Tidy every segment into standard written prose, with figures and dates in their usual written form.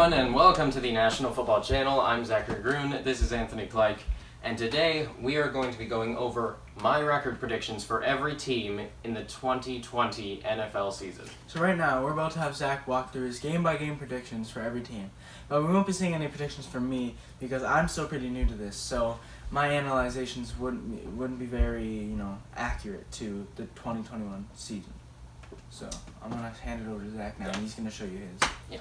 everyone, and welcome to the National Football Channel. I'm Zachary Grun, this is Anthony Kleik, and today we are going to be going over my record predictions for every team in the 2020 NFL season. So right now, we're about to have Zach walk through his game-by-game predictions for every team. But we won't be seeing any predictions from me because I'm still pretty new to this, so my analyzations wouldn't be very, accurate to the 2021 season. So I'm going to hand it over to Zach now, and he's going to show you his. Yeah.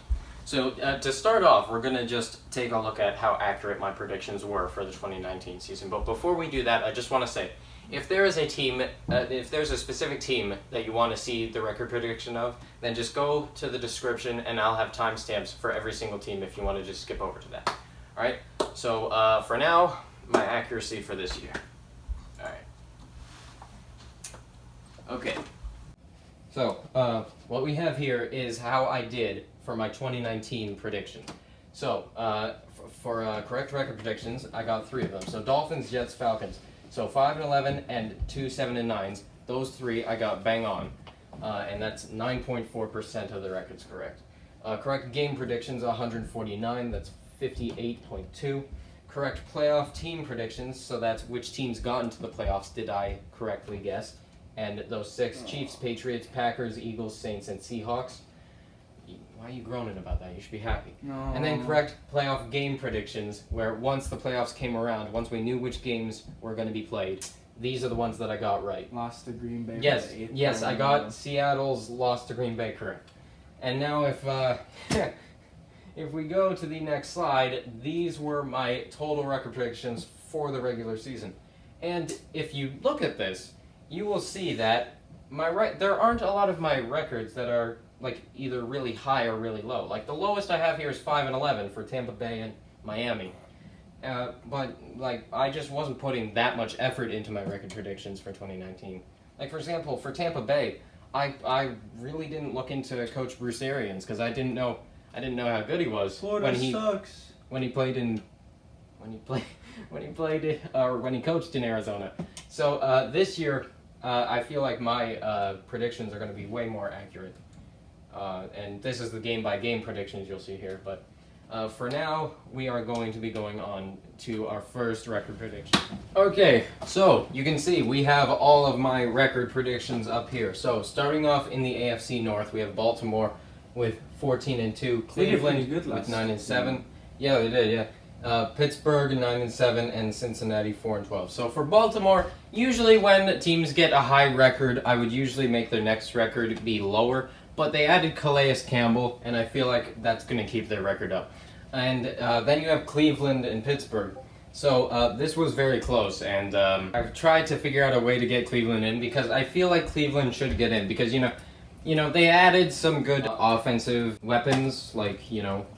So to start off, we're going to just take a look at how accurate my predictions were for the 2019 season. But before we do that, I just want to say, if there is a team, if there's a specific team that you want to see the record prediction of, then just go to the description and I'll have timestamps for every single team if you want to just skip over to that. All right. So for now, my accuracy for this year. All right. Okay. So what we have here is how I did for my 2019 prediction. So for correct record predictions, I got 3 of them. So Dolphins, Jets, Falcons. So 5-11 and 2-7-9. Those 3 I got bang on, and that's 9.4% of the records correct. Correct game predictions 149. That's 58.2. Correct playoff team predictions. So that's which teams got into the playoffs did I correctly guess. And those 6, Chiefs, Patriots, Packers, Eagles, Saints, and Seahawks. Why are you groaning about that? You should be happy. No. And then correct playoff game predictions, where once the playoffs came around, once we knew which games were going to be played, these are the ones that I got right. Lost to Green Bay. Yes, I got Seattle's loss to Green Bay correct. And now if if we go to the next slide, these were my total record predictions for the regular season. And if you look at this, you will see that there aren't a lot of my records that are like either really high or really low. Like the lowest I have here is 5-11 for Tampa Bay and Miami. But like I just wasn't putting that much effort into my record predictions for 2019. Like for example, for Tampa Bay, I really didn't look into Coach Bruce Arians because I didn't know how good he was Florida sucks. when he coached in Arizona. So this year, I feel like my predictions are going to be way more accurate. And this is the game-by-game predictions you'll see here. But for now, we are going to be going on to our first record prediction. Okay, so you can see we have all of my record predictions up here. So starting off in the AFC North, we have Baltimore with 14-2, Cleveland with 9-7. Yeah, they did. Yeah. Pittsburgh 9-7 and Cincinnati 4-12. So for Baltimore, usually when teams get a high record, I would usually make their next record be lower. But they added Calais Campbell, and I feel like that's going to keep their record up. And then you have Cleveland and Pittsburgh. So this was very close, and I've tried to figure out a way to get Cleveland in because I feel like Cleveland should get in because they added some good offensive weapons like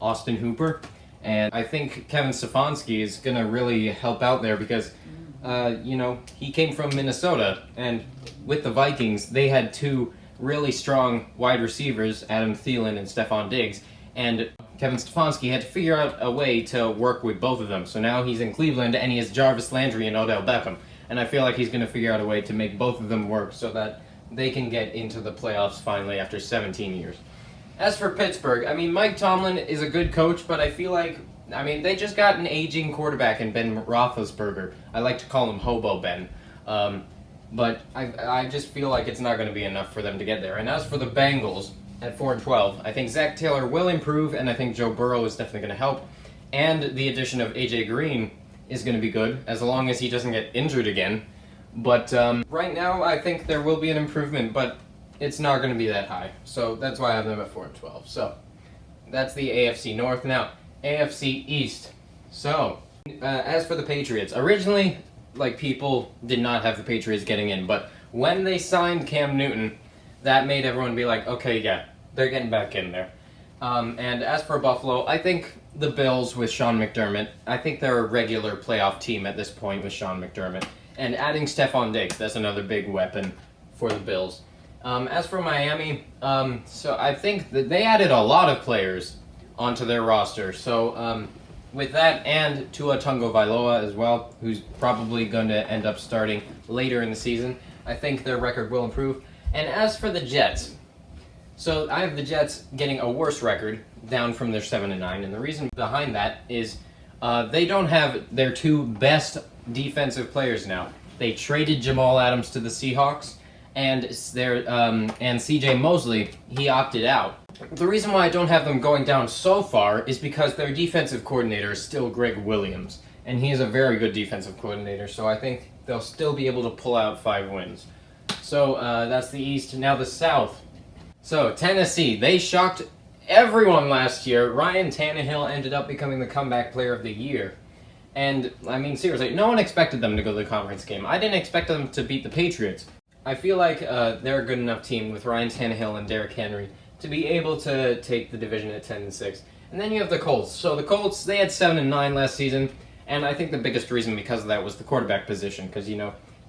Austin Hooper. And I think Kevin Stefanski is going to really help out there because, he came from Minnesota. And with the Vikings, they had 2 really strong wide receivers, Adam Thielen and Stephon Diggs. And Kevin Stefanski had to figure out a way to work with both of them. So now he's in Cleveland and he has Jarvis Landry and Odell Beckham. And I feel like he's going to figure out a way to make both of them work so that they can get into the playoffs finally after 17 years. As for Pittsburgh, Mike Tomlin is a good coach, but I feel like, they just got an aging quarterback in Ben Roethlisberger. I like to call him Hobo Ben. But I just feel like it's not going to be enough for them to get there. And as for the Bengals at 4-12, I think Zach Taylor will improve, and I think Joe Burrow is definitely going to help. And the addition of A.J. Green is going to be good, as long as he doesn't get injured again. But right now, I think there will be an improvement, but it's not going to be that high. So that's why I have them at 4-12. So that's the AFC North. Now, AFC East. So, as for the Patriots, originally, people did not have the Patriots getting in, but when they signed Cam Newton, that made everyone be like, okay, yeah, they're getting back in there. And as for Buffalo, I think the Bills with Sean McDermott, I think they're a regular playoff team at this point with Sean McDermott. And adding Stephon Diggs, that's another big weapon for the Bills. As for Miami, so I think that they added a lot of players onto their roster. So with that and Tua Tagovailoa as well, who's probably going to end up starting later in the season, I think their record will improve. And as for the Jets, so I have the Jets getting a worse record down from their 7-9, and the reason behind that is they don't have their two best defensive players now. They traded Jamal Adams to the Seahawks, and C.J. Mosley, he opted out. The reason why I don't have them going down so far is because their defensive coordinator is still Greg Williams, and he is a very good defensive coordinator, so I think they'll still be able to pull out 5 wins. So that's the East. Now the South. So Tennessee, they shocked everyone last year. Ryan Tannehill ended up becoming the comeback player of the year. And, I mean, seriously, no one expected them to go to the conference game. I didn't expect them to beat the Patriots. I feel like they're a good enough team with Ryan Tannehill and Derrick Henry to be able to take the division at 10-6. And then you have the Colts. So the Colts, they had 7-9 last season, and I think the biggest reason because of that was the quarterback position, because, you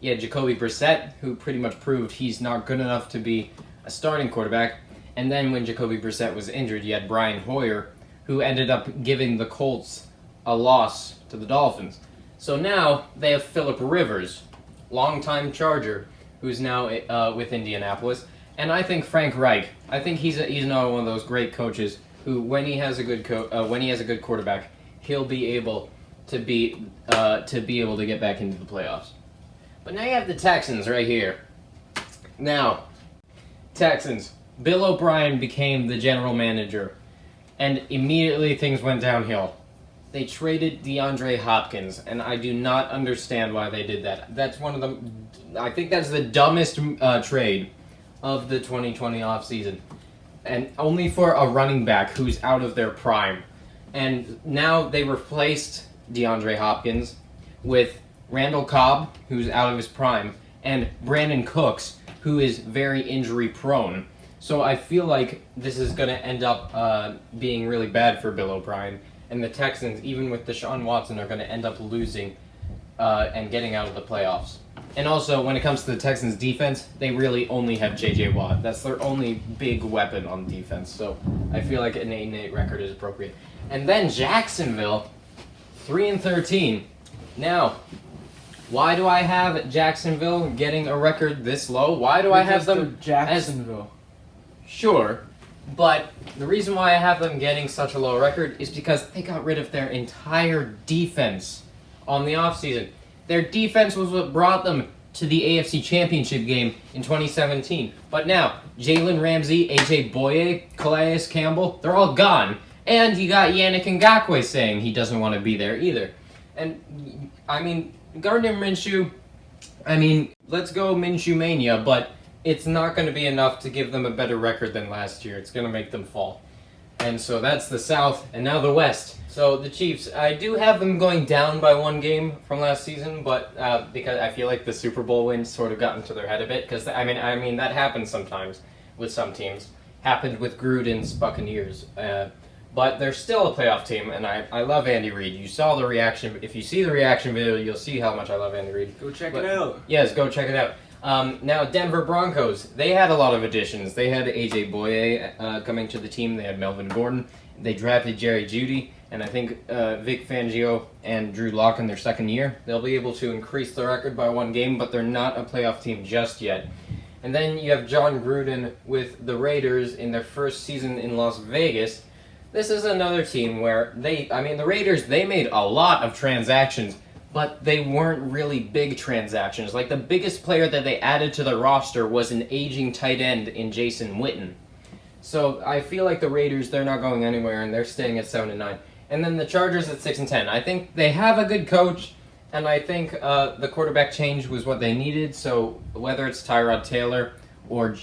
had Jacoby Brissett, who pretty much proved he's not good enough to be a starting quarterback, and then when Jacoby Brissett was injured, you had Brian Hoyer, who ended up giving the Colts a loss to the Dolphins. So now they have Phillip Rivers, longtime Charger, who's now with Indianapolis, and I think Frank Reich. I think he's another one of those great coaches who, when he has a good quarterback, he'll be able to be able to get back into the playoffs. But now you have the Texans right here. Now, Texans. Bill O'Brien became the general manager, and immediately things went downhill. They traded DeAndre Hopkins, and I do not understand why they did that. I think that's the dumbest trade of the 2020 offseason. And only for a running back who's out of their prime. And now they replaced DeAndre Hopkins with Randall Cobb, who's out of his prime, and Brandon Cooks, who is very injury prone. So I feel like this is going to end up being really bad for Bill O'Brien. And the Texans, even with Deshaun Watson, are going to end up losing and getting out of the playoffs. And also, when it comes to the Texans' defense, they really only have J.J. Watt. That's their only big weapon on defense. So I feel like an 8-8 record is appropriate. And then Jacksonville, 3-13. Now, why do I have Jacksonville getting a record this low? Why do I have them Jacksonville? Sure, but the reason why I have them getting such a low record is because they got rid of their entire defense on the offseason. Their defense was what brought them to the AFC Championship game in 2017. But now, Jalen Ramsey, AJ Boye, Calais Campbell, they're all gone. And you got Yannick Ngakoue saying he doesn't want to be there either. And, I mean, Gardner Minshew, let's go Minshew Mania, but it's not going to be enough to give them a better record than last year. It's going to make them fall. And so that's the South, and now the West. So the Chiefs, I do have them going down by 1 game from last season, but because I feel like the Super Bowl wins sort of got into their head a bit, because I mean that happens sometimes with some teams. Happened with Gruden's Buccaneers. But they're still a playoff team, and I love Andy Reid. You saw the reaction. If you see the reaction video, you'll see how much I love Andy Reid. Go check it out. Yes, go check it out. Now, Denver Broncos, they had a lot of additions. They had A.J. Boye coming to the team. They had Melvin Gordon. They drafted Jerry Jeudy, and I think Vic Fangio and Drew Lock in their second year. They'll be able to increase the record by 1 game, but they're not a playoff team just yet. And then you have John Gruden with the Raiders in their first season in Las Vegas. This is another team where the Raiders, they made a lot of transactions, but they weren't really big transactions. Like, the biggest player that they added to the roster was an aging tight end in Jason Witten. So I feel like the Raiders, they're not going anywhere, and they're staying at 7-9. And then the Chargers at 6-10. I think they have a good coach, and I think the quarterback change was what they needed. So whether it's Tyrod Taylor or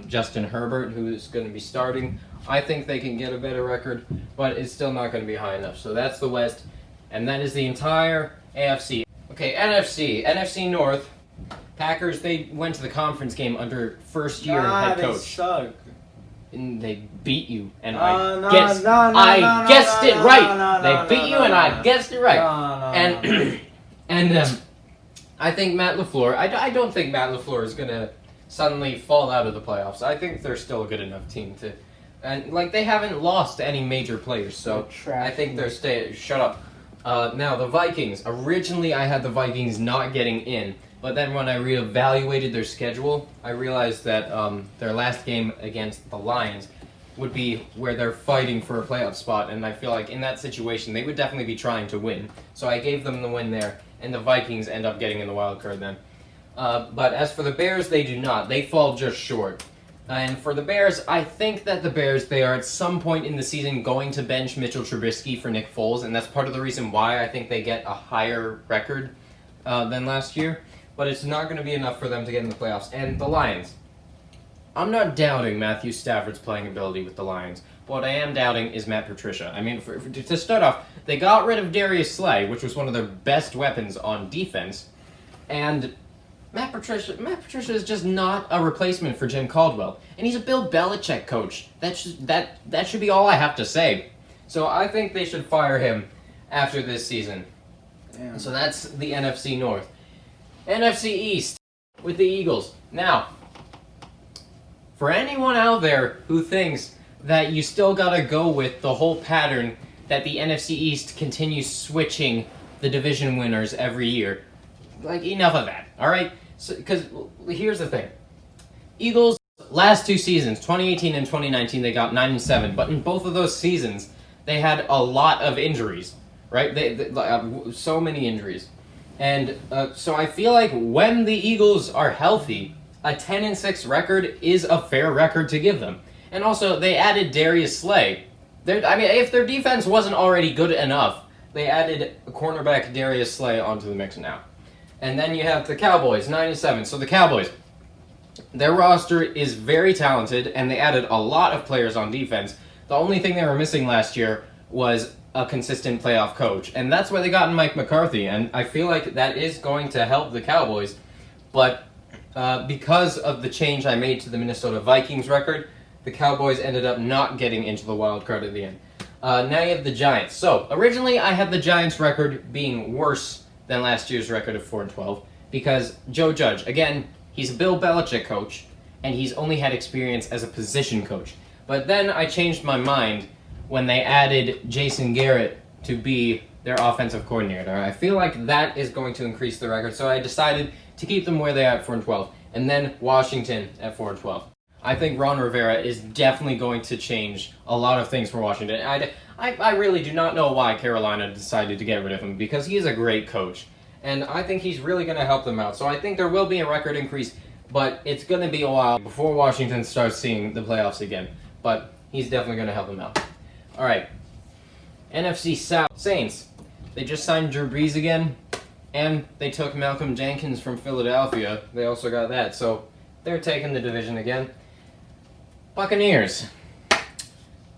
Justin Herbert, who's going to be starting, I think they can get a better record, but it's still not going to be high enough. So that's the West, and that is the entire AFC. Okay, NFC North. Packers, they went to the conference game under first-year head coach. They suck. And they beat you, and I guessed it right. They beat you, and I guessed it right. And I think Matt LaFleur. I don't think Matt LaFleur is gonna suddenly fall out of the playoffs. I think they're still a good enough team to, and they haven't lost any major players, so I think they're staying. Shut up. Now the Vikings. Originally, I had the Vikings not getting in. But then when I reevaluated their schedule, I realized that their last game against the Lions, would be where they're fighting for a playoff spot, and I feel like in that situation they would definitely be trying to win. So I gave them the win there, and the Vikings end up getting in the wild card then. But as for the Bears, they do not. They fall just short. And for the Bears, I think that the Bears, they are at some point in the season going to bench Mitchell Trubisky for Nick Foles, and that's part of the reason why I think they get a higher record than last year. But it's not going to be enough for them to get in the playoffs. And the Lions. I'm not doubting Matthew Stafford's playing ability with the Lions. But what I am doubting is Matt Patricia. I mean, to start off, they got rid of Darius Slay, which was one of their best weapons on defense, and Matt Patricia is just not a replacement for Jim Caldwell, and he's a Bill Belichick coach. That should be all I have to say. So I think they should fire him after this season. Damn. So that's the NFC North. NFC East with the Eagles. Now, for anyone out there who thinks that you still gotta go with the whole pattern that the NFC East continues switching the division winners every year, like, enough of that, all right? Because here's the thing. Eagles, last 2 seasons, 2018 and 2019, they got 9-7, but in both of those seasons, they had a lot of injuries, right? They so many injuries. And so I feel like when the Eagles are healthy, a 10-6 record is a fair record to give them. And also, they added Darius Slay. If their defense wasn't already good enough, they added cornerback Darius Slay onto the mix now. And then you have the Cowboys, 9-7. So the Cowboys, their roster is very talented, and they added a lot of players on defense. The only thing they were missing last year was a consistent playoff coach, and that's why they got Mike McCarthy. And I feel like that is going to help the Cowboys, but because of the change I made to the Minnesota Vikings record, the Cowboys ended up not getting into the wild card at the end. Now you have the Giants. So originally I had the Giants record being worse than last year's record of 4-12 because Joe Judge, again, he's a Bill Belichick coach, and he's only had experience as a position coach. But then I changed my mind when they added Jason Garrett to be their offensive coordinator. I feel like that is going to increase the record, so I decided to keep them where they are at 4-12, and then Washington at 4-12. I think Ron Rivera is definitely going to change a lot of things for Washington. I really do not know why Carolina decided to get rid of him, because he is a great coach, and I think he's really going to help them out. So I think there will be a record increase, but it's going to be a while before Washington starts seeing the playoffs again. But he's definitely going to help them out. All right, NFC South. Saints. They just signed Drew Brees again, and they took Malcolm Jenkins from Philadelphia. They also got that, so they're taking the division again. Buccaneers.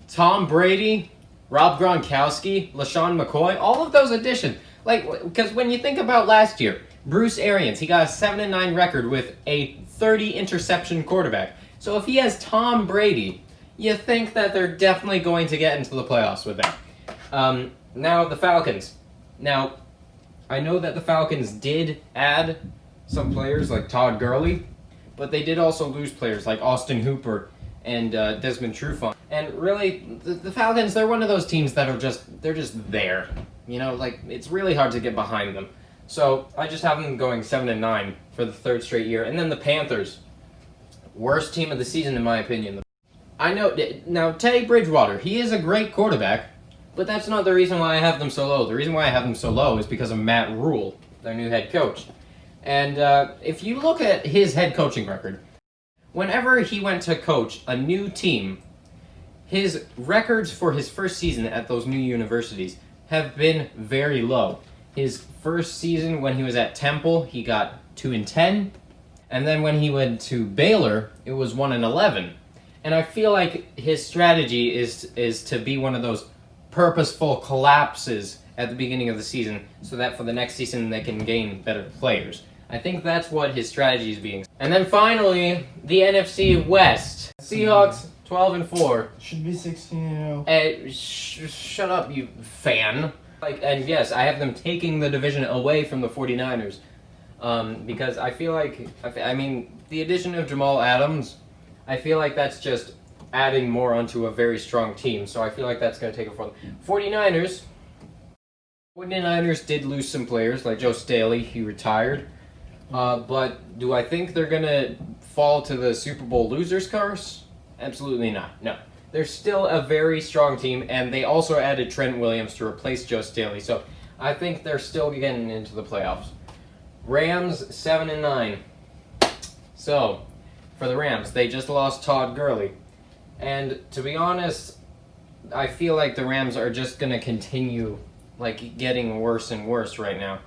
Tom Brady, Rob Gronkowski, LaShawn McCoy, all of those additions. Because when you think about last year, Bruce Arians, he got a 7-9 record with a 30-interception quarterback. So if he has Tom Brady, you think that they're definitely going to get into the playoffs with that. Now, the Falcons. Now, I know that the Falcons did add some players like Todd Gurley, but they did also lose players like Austin Hooper and Desmond Trufant. And really, the Falcons, they're one of those teams that are just there. You know, it's really hard to get behind them. So I just have them going 7-9 for the 3rd straight year. And then the Panthers, worst team of the season in my opinion. I know, now Teddy Bridgewater, he is a great quarterback, but that's not the reason why I have them so low. The reason why I have them so low is because of Matt Rule, their new head coach. And if you look at his head coaching record, whenever he went to coach a new team, his records for his first season at those new universities have been very low. His first season when he was at Temple, he got 2-10, and then when he went to Baylor, it was 1-11. And I feel like his strategy is to be one of those purposeful collapses at the beginning of the season so that for the next season they can gain better players. I think that's what his strategy is being. And then finally, the NFC West. Seahawks, 12-4. Should be 16-0. Shut up, you fan. And yes, I have them taking the division away from the 49ers. Because I feel like, the addition of Jamal Adams, I feel like that's just adding more onto a very strong team. So I feel like that's going to take it for them. 49ers did lose some players, like Joe Staley, he retired. But do I think they're going to fall to the Super Bowl losers curse? Absolutely not. No. they're still a very strong team, and they also added Trent Williams to replace Joe Staley. So I think they're still getting into the playoffs. Rams 7-9. So for the Rams, they just lost Todd Gurley, and to be honest, I feel like the Rams are just gonna continue like getting worse and worse right now,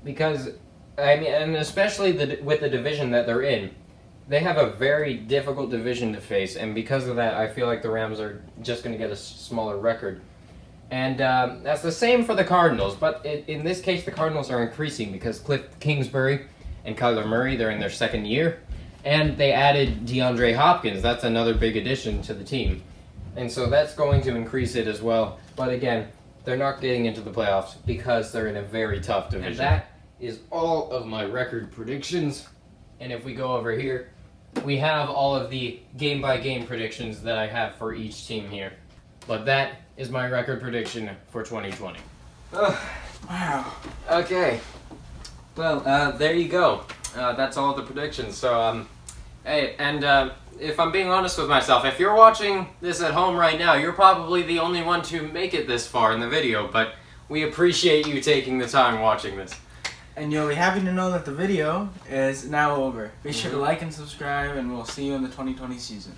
because I mean, and especially with the division that they're in, they have a very difficult division to face, and because of that, I feel like the Rams are just gonna get a smaller record. And that's the same for the Cardinals, but in this case, the Cardinals are increasing because Cliff Kingsbury and Kyler Murray, they're in their second year, and they added DeAndre Hopkins. That's another big addition to the team. And so that's going to increase it as well. But again, they're not getting into the playoffs because they're in a very tough division. And that is all of my record predictions. And if we go over here, we have all of the game-by-game predictions that I have for each team here. But that is my record prediction for 2020. Wow. Okay. Well, there you go. That's all of the predictions. So, hey, and if I'm being honest with myself, if you're watching this at home right now, you're probably the only one to make it this far in the video, but we appreciate you taking the time watching this. And you'll be happy to know that the video is now over. Be sure to like and subscribe, and we'll see you in the 2020 season.